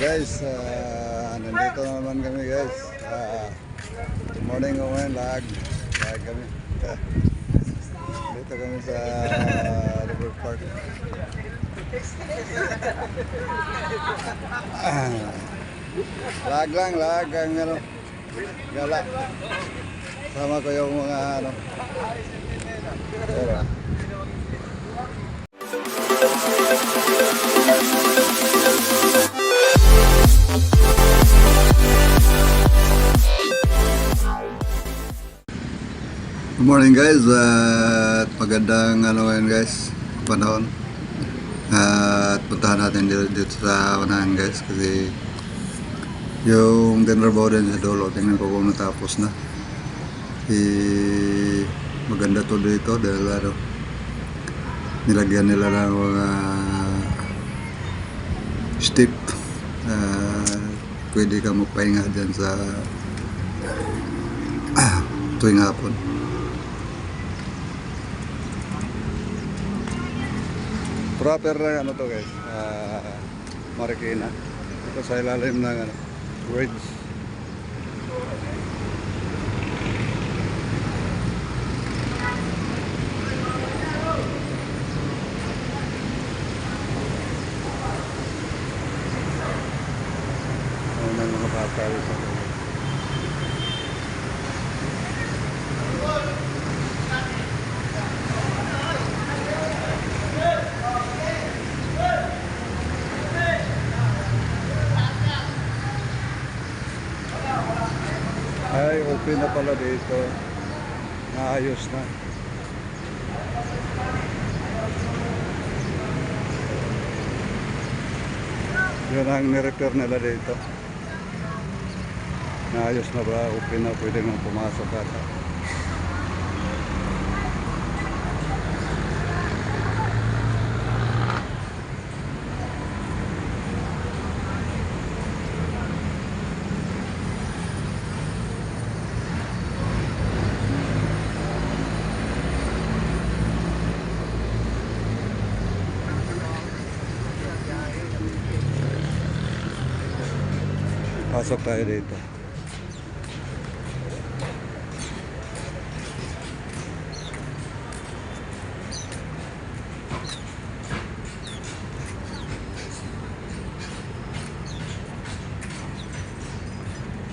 Guys, nandito na naman kami guys. Good morning ngayon, lag kami. Dito kami sa River Park. Lag ang ano, gala. Sama ko yung mga ano. Pero, good morning guys, at magandang ano ngayon guys, panahon. At puntahan natin dito sa unahan guys, kasi yung dinner din sa dulo, tingnan ko kung natapos na. Maganda to dito dahil ano, nilagyan nila ng mga step. Pwede ka magpahinga dyan sa tuwing hapon. Proper na ano to guys, Marikina. Ito sa ilalim ng ano, bridge. Ano ng mga bata ito. Ay, open na pala dito. Naayos na. Yun ang nirepair nila dito. Naayos na ba? Open na. Pwede nang pumasok ata. Pasok tayo dito.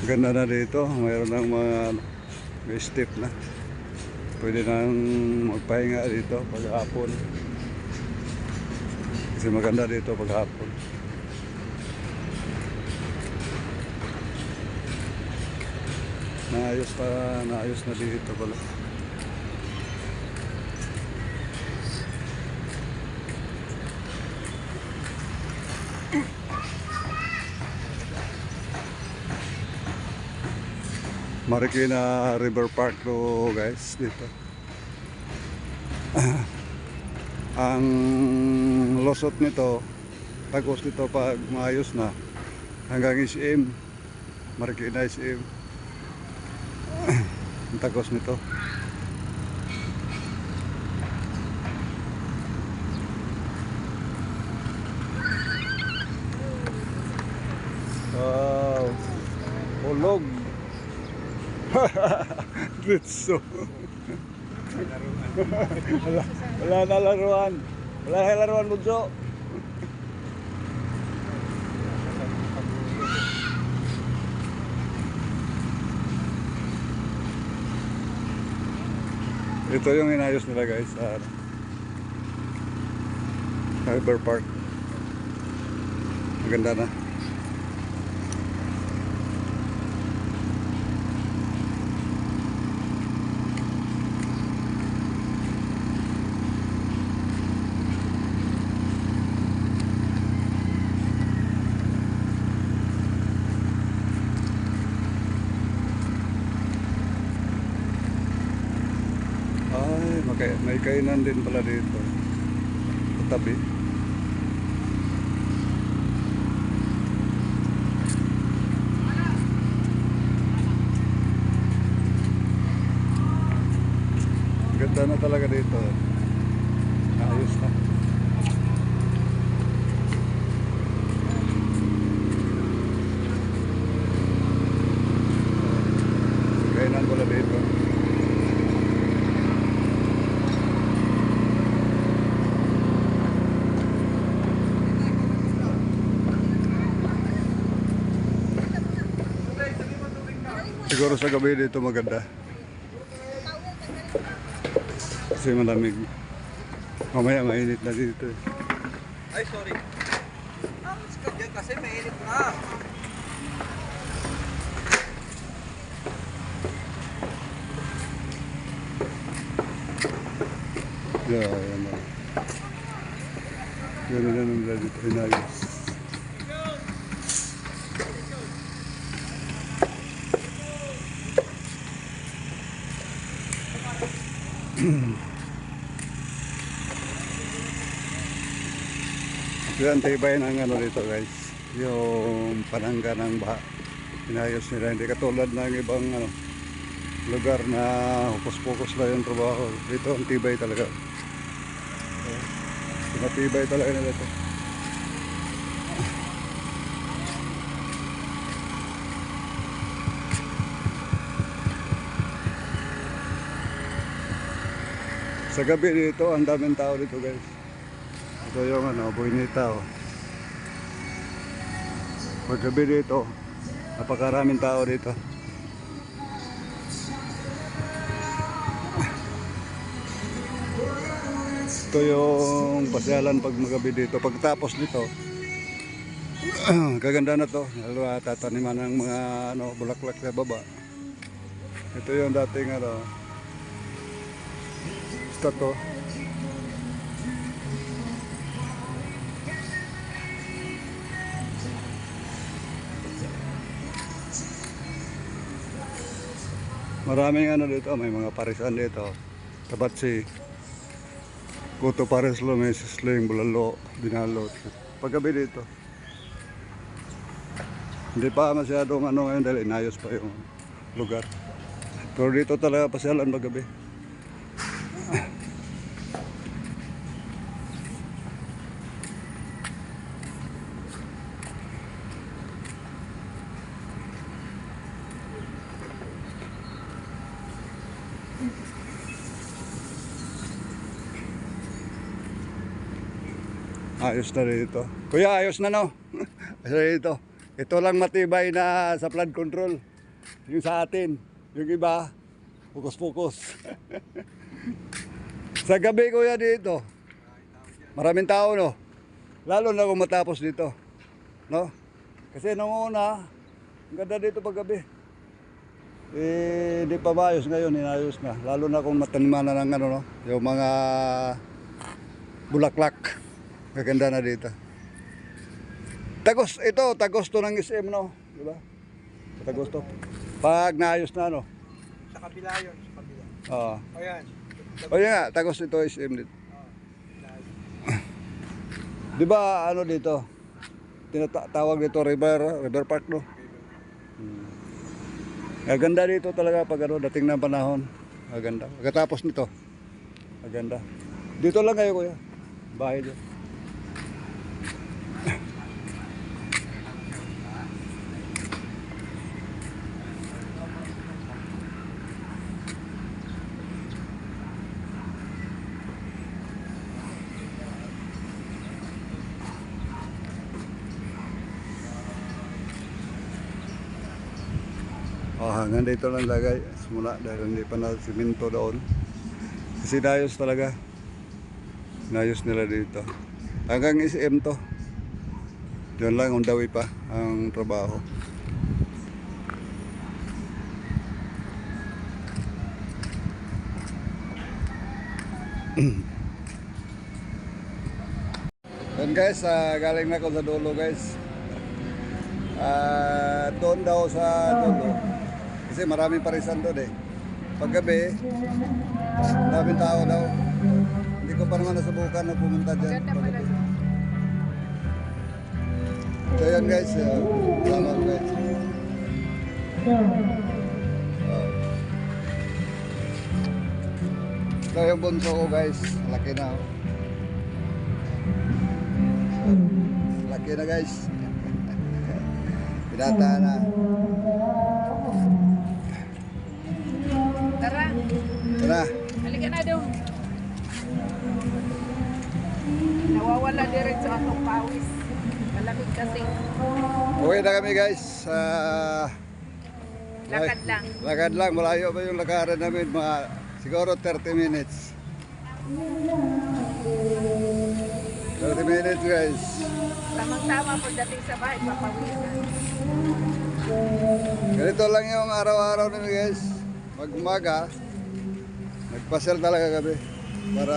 Ganda na dito. Mayroon ng mga may step na. Pwede nang magpahinga dito paghapon. Kasi maganda dito paghapon. Naayos na dito pala. Marikina River Park to guys dito. Ang losot nito, tagos nito pag maayos na hanggang SM, Marikina SM. Ang tagos nito. Wow, ulog. Ditso. Wala na laruan. Wala na laruan mo, Jo. Ito yung inayos nila guys sa River Park. Maganda na. Ay, may kainan din pala dito. Katabi. Ganda na talaga dito. Ayos na. Siguro sa gabi dito maganda. Kasi malamig. Mamaya mainit na dito eh. Ay, sorry. Mas kanya kasi mainit na. Yeah, yan na. Yan na nila dito inayos. Yan, tibay ng ano dito guys. Yung panangga ng baha. Inayos nila. Hindi katulad ng ibang ano, lugar na hukos-pukos lang yung trabaho. Dito ang tibay talaga. Matibay talaga nila ito. Sa gabi dito, ang daming tao dito guys. Ito yung ano, Buenita oh. Pag gabi dito, napakaraming tao dito. Ito yung pasyalan pag magabi dito. Pagtapos nito, kaganda na to. Lalo tataniman ng mga ano, bulaklak sa baba. Ito yung dating ano, to. Maraming ano dito, may mga parisan dito. Tabatsi, Kuto Pares lo, may Sisling, Bulalo, Binalot. Paggabi dito. Hindi pa masyadong ano ngayon dahil inayos pa yung lugar. Pero dito talaga pasyalan paggabi. Ayos na dito. Kuya, ayos na no? Ayos na dito. Ito lang matibay na sa flood control. Yung sa atin. Yung iba, pukus-pukus. Sa gabi kuya dito. Maraming tao no? Lalo na kung matapos dito. No? Kasi nung una, ang ganda dito pag gabi. Eh, di pa maayos ngayon, inayos na. Lalo na kung mataniman na ng ano no? Yung mga bulaklak. Gaganda na dito. Tagos, ito, tagos to ng SM, no? Diba? Tagos to. Pag naayos na, no? Sa kabila yun, sa kabila. Oo. Ayan. O yun nga, tagos ito SM dito. Di ba, ano dito? Tinatawag dito River Park, no? Gaganda dito talaga pag ano, dating ng panahon. Gaganda. Pagkatapos nito, gaganda. Dito lang kayo, kuya. Bahay dito. Oh, hanggang dito lang lagay simula dahil hindi pa na simento doon. Kasi inayos talaga. Inayos nila dito. Hanggang SM to. Diyan lang undawi pa ang trabaho. Then guys, galing na ako sa dulo guys. Doon daw sa dulo. Kasi maraming parisan doon eh. Paggabi, daming tao daw. Hindi ko pa naman nasubukan na pumunta dyan. So yan guys, salamat guys. Ito yung bunso ko guys, laki na. Laki na guys. Pinata na. Tara, Tara. halika na doon. Nawawala direct sa atong pawis. Malamig kasi. Uwi na kami guys. Lakad lang. Lakad lang, malayo pa yung lakaran namin, mga siguro 30 minutes. 30 minutes guys. Tamang-tama pagdating sa bahay, papawisan. Ganito lang yung araw-araw namin guys. Mag-umaga, nagpasel talaga kami para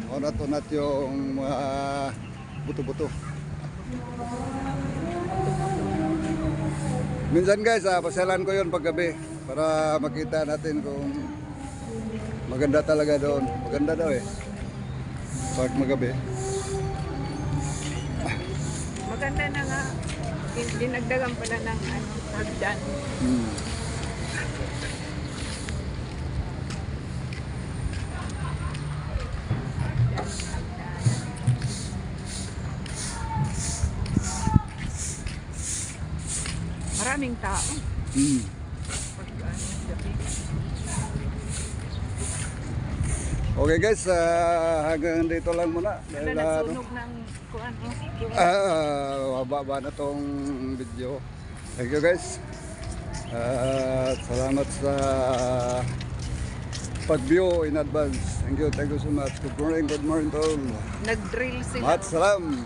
unat-unat yung mga buto-buto. Minsan guys, pasyalan ko yun paggabi para makita natin kung maganda talaga doon. Maganda daw eh. Pag magabi. Maganda na nga. Dinagdagan pala ng hagdan. Hmm. Maraming tao. Hmm. Pag gabi. Okay guys, hanggang dito lang muna. Wala Dahil nagsunog ng kuan. mababa na tong video. Thank you guys. Salamat sa pag-view in advance. Thank you so much. Good morning to all. Nag-drill sila. Mat salam.